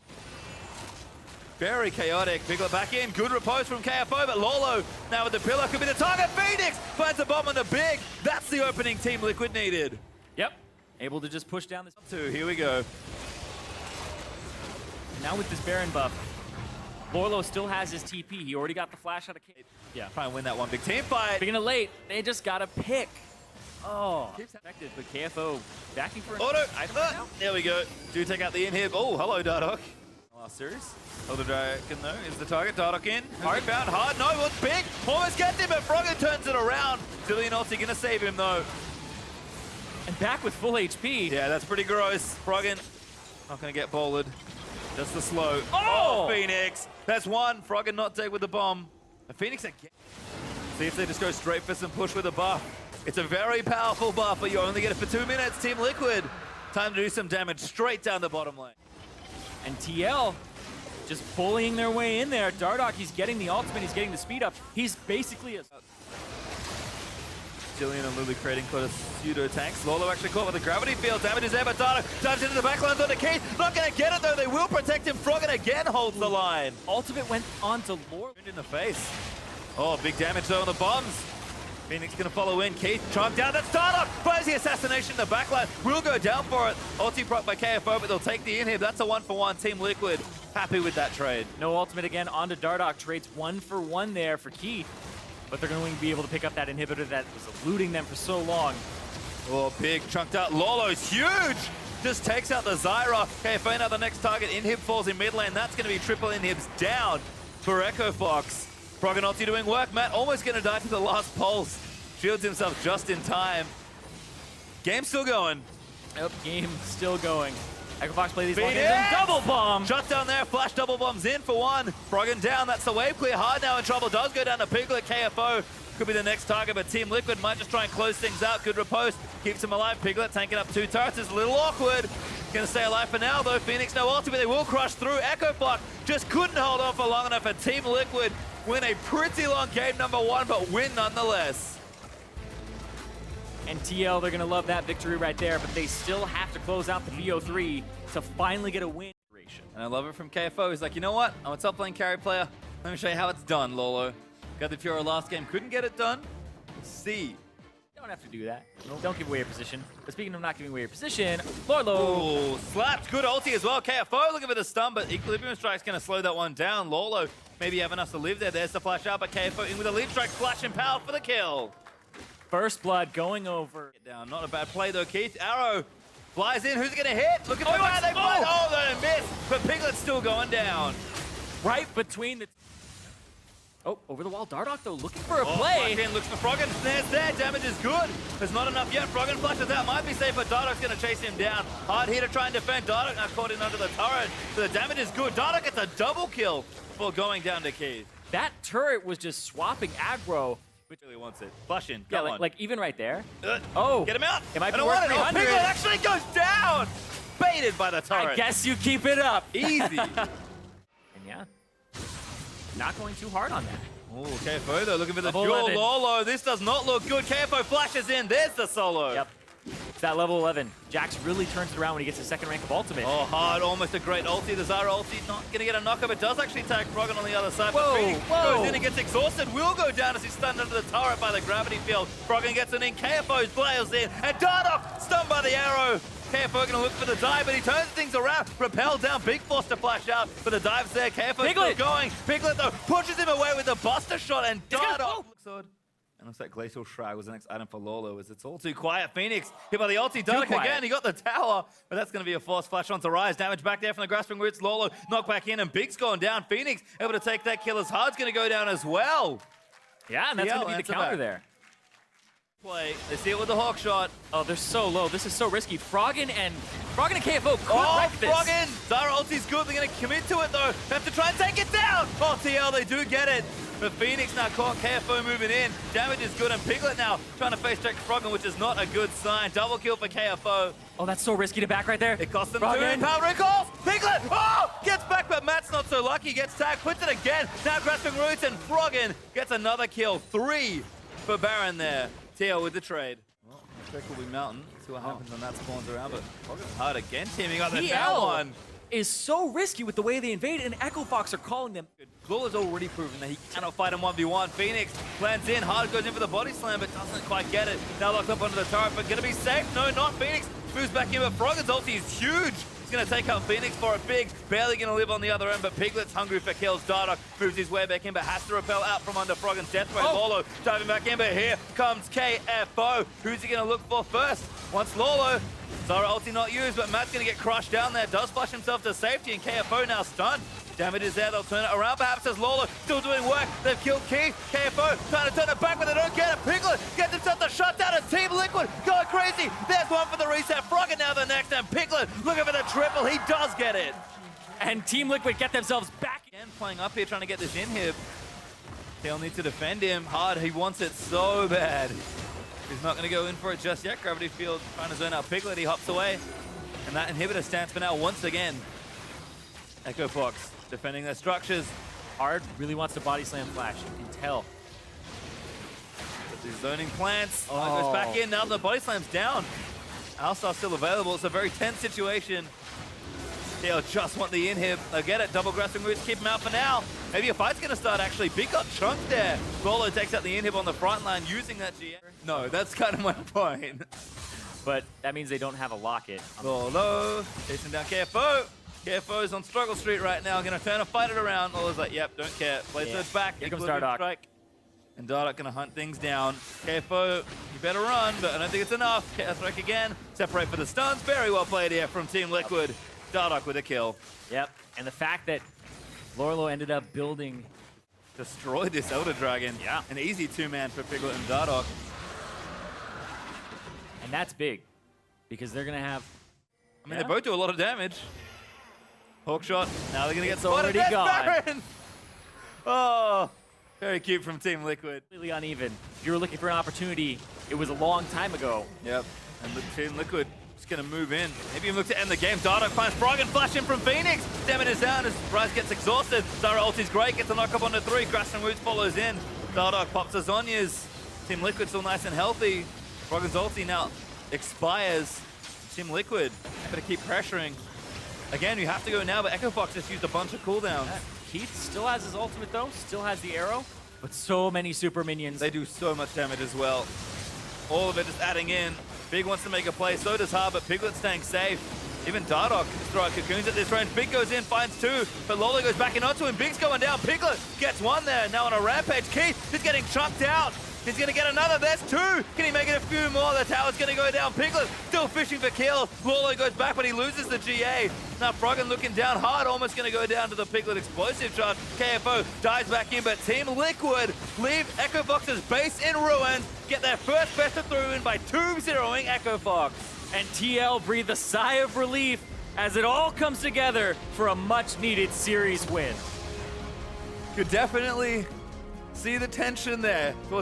Very chaotic. Piglet back in. Good repose from KFO, but Lolo now with the pillar could be the target. Phoenix finds a bomb on the big. That's the opening Team Liquid needed. Yep. Able to just push down this. 2, here we go. Now with this Baron buff, Lorlo still has his TP. He already got the flash out of Kate. Yeah. Try and win that one big team fight. Beginning late, they just got to pick. Oh, effective, but KFO backing for an Auto. item right now. There we go. Do take out the inhib. Oh, hello, Dardoch. Last series. Elder Dragon, though, is the target. Dardoch in. Hard found. Hard. No, it was big. Almost gets him, but Froggen turns it around. Dillian ulti going to save him, though. And back with full HP. Yeah, that's pretty gross. Froggen not going to get bowled. Just the slow. Oh! Phoenix. That's one. Froggen not take with the bomb. And Phoenix again. See if they just go straight for some push with a buff. It's a very powerful buff, but you only get it for 2 minutes. Team Liquid. Time to do some damage straight down the bottom lane. And TL just bullying their way in there. Dardoch, he's getting the ultimate, he's getting the speed up. He's basically a... Jillian and Lulu creating quite a pseudo tanks. Lolo actually caught with the gravity field. Damage is there, but Dardoch dives into the backlines on the Keith. Not going to get it, though. They will protect him. Froggen again holds the line. Ultimate went on to Lord. In the face. Oh, big damage, though, on the bombs. Phoenix gonna follow in. Keith chopped down. That's Dardock. Finds the assassination in the backline. Will go down for it. Ulti proc by KFO, but they'll take the inhib. That's a 1-for-1. Team Liquid happy with that trade. No ultimate again onto Dardock. Trades 1-for-1 there for Keith. But they're going to be able to pick up that inhibitor that was eluding them for so long. Oh, big chunked out. Lolo's huge. Just takes out the Zyra. KFO now the next target. Inhib falls in mid lane. That's going to be triple inhibs down for Echo Fox. Frog and Ulti doing work. Matt almost going to die to the last pulse. Shields himself just in time. Game still going. Yep, game still going. Echo Fox play these long Phoenix! games and double bomb. Shut down there. Flash double bombs in for one. Froggen down. That's the wave clear. Hard now in trouble. Does go down to Piglet. KFO could be the next target, but Team Liquid might just try and close things out. Good riposte. Keeps him alive. Piglet tanking up 2 turrets is a little awkward. Gonna stay alive for now, though. Phoenix no ulti, but they will crush through. Echo Fox just couldn't hold on for long enough, and Team Liquid win a pretty long game #1, but win nonetheless. And TL, they're going to love that victory right there, but they still have to close out the BO3 to finally get a win. And I love it from KFO. He's like, you know what? I'm a top lane carry player. Let me show you how it's done, Lolo. Got the Fiora last game. Couldn't get it done. Let's see. You don't have to do that. Don't give away your position. But speaking of not giving away your position, Lolo. Oh, slapped. Good ulti as well. KFO looking for the stun, but Equilibrium Strike's going to slow that one down. Lolo maybe have enough to live there. There's the flash out, but KFO in with a leap strike. Flash and power for the kill. First blood going over. Get down. Not a bad play, though, Keith. Arrow flies in. Who's it going to hit? Look at the way they fly. Oh, they missed. But Piglet's still going down. Right between the... Oh, over the wall. Dardock, though, looking for a play. Flash in, looks for Froggen. There's there. Damage is good. There's not enough yet. Froggen flashes out. Might be safe, but Dardock's going to chase him down. Hard here to try and defend. Dardock now caught in under the turret. So the damage is good. Dardock gets a double kill before going down to Keith. That turret was just swapping aggro. Which really wants it. Flush in. Yeah, like even right there. Oh. Get him out. It might I be don't worth want it. Oh, 300. Piglet actually goes down. Baited by the turret. I guess you keep it up. Easy. And yeah, not going too hard on that. Oh, KFO though, looking for the Level dual 11. Lolo. This does not look good. KFO flashes in. There's the solo. Yep. It's that level 11. Jax really turns it around when he gets his second rank of ultimate. Oh, hard. Almost a great ulti. The Zyra ulti not going to get a knock up. It does actually tag Froggen on the other side. Whoa, But Phoenix whoa. goes in and gets exhausted. Will go down as he's stunned under the turret by the gravity field. Froggen gets it in. KFO's blails in. And Dardock stunned by the arrow. KFO going to look for the dive, but he turns things around. Repel down. Big force to flash out. For the dive's there. KFO's still going. Piglet, though, pushes him away with the buster shot. And Dardock. And looks like Glacial Shrag was the next item for Lolo, as it's all too quiet. Phoenix hit by the ulti. Dardock again. He got the tower, but that's going to be a force flash onto Rise. Damage back there from the Grasping Roots. Lolo knocked back in, and Big's gone down. Phoenix able to take that kill as Hard's going to go down as well. Yeah, and that's going to be the counter there. Play. They see it with the Hawk shot. Oh, they're so low. This is so risky. Froggen and KFO could wreck this. Froggen! Zyra ulti's good. They're going to commit to it, though. They have to try and take it down. Oh, TL, they do get it. But Phoenix now caught. KFO moving in. Damage is good, and Piglet now trying to face check Froggen, which is not a good sign. Double kill for KFO. Oh, that's so risky to back right there. It cost them 2. Froggen. Power recalls. Piglet! Oh! Gets back, but Matt's not so lucky. Gets tagged. Puts it again. Now Grasping Roots, and Froggen gets another kill. 3 for Baron there. TL with the trade. Well, next pick will be Mountain. See what happens when that spawns around, but Froggen hard again. Teaming up the down one. Is so risky with the way they invade, and Echo Fox are calling them. Lawler's already proven that he cannot fight him 1v1. Phoenix lands in. Hard goes in for the body slam, but doesn't quite get it. Now locked up under the turret, but gonna be safe. No, not Phoenix. Moves back in, but Froggen's ulti is huge. He's gonna take out Phoenix for it big. Barely gonna live on the other end, but Piglet's hungry for kills. Dardock moves his way back in, but has to repel out from under Froggen's death ray. Lolo diving back in, but here comes KFO. Who's he gonna look for first? Once Lolo. Zyra ulti not used, but Matt's gonna get crushed down there. Does flush himself to safety, and KFO now stunned. Damage is there, they'll turn it around perhaps as Lolo still doing work. They've killed Keith. KFO trying to turn it back, but they don't get it. Piglet gets himself the shutdown, and Team Liquid going crazy. There's one for the reset. Froggen now the next, and Piglet looking for the triple. He does get it. And Team Liquid get themselves back. Again, playing up here, trying to get this inhib. He'll need to defend him. Hard, he wants it so bad. He's not going to go in for it just yet. Gravity Field trying to zone out Piglet. He hops away. And that inhibitor stands for now once again. Echo Fox defending their structures. Hard really wants to body slam Flash. You can tell. But these zoning plants. Oh. Goes back in. Now the body slam's down. Alstar's still available. It's a very tense situation. They'll just want the inhib. They'll get it. Double grasping roots, keep him out for now. Maybe a fight's going to start, actually. Big got chunked there. Bolo takes out the inhib on the front line using that GA. No, that's kind of my point. But that means they don't have a locket. Bolo chasing down Carefo. Carefo on struggle street right now. Going to turn and fight it around. Bolo's like, yep, don't care. Blade Surge back. Here comes Equilibrium Dardoch. strike. And Dardoch going to hunt things down. Carefo, you better run, but I don't think it's enough. Strike again. Separate for the stuns. Very well played here from Team Liquid. Dardoch with a kill. Yep, and the fact that Lorlo ended up building... Destroyed this Elder Dragon. Yeah. An easy two-man for Piglet and Dardoch. And that's big, because they're going to have... I mean, they both do a lot of damage. Hawkshot. Now they're going to get It's spotted. already That's gone. Baron! Oh, very cute from Team Liquid. Completely uneven. If you were looking for an opportunity, it was a long time ago. Yep. And the Team Liquid is going to move in. Maybe even look to end the game. Dardoch finds Frog and flash in from Phoenix. Damage is down as Rise gets exhausted. Zara ulti's great. Gets a knock up on the 3. Grass Roots follows in. Dardoch pops the Zhonya's. Team Liquid still nice and healthy. Froggen's ulti now expires. Team Liquid better keep pressuring. Again, you have to go now, but Echo Fox just used a bunch of cooldowns. Keith still has his ultimate though, still has the arrow, but so many super minions. They do so much damage as well. All of it is adding in. Big wants to make a play, so does Ha, but Piglet staying safe. Even Dardoch can throw cocoons at this range. Big goes in, finds 2, but Lola goes back in onto him. Big's going down. Piglet gets 1 there. Now on a rampage. Keith is getting chunked out. He's going to get another. There's 2. Can he make it a few more? The tower's going to go down. Piglet still fishing for kills. Lolo goes back, but he loses the GA. Now Froggen looking down hard, almost going to go down to the Piglet explosive charge. KFO dives back in, but Team Liquid leave Echo Fox's base in ruins. Get their first best of 3 win by 2-0ing Echo Fox. And TL breathed a sigh of relief as it all comes together for a much-needed series win. Could definitely see the tension there.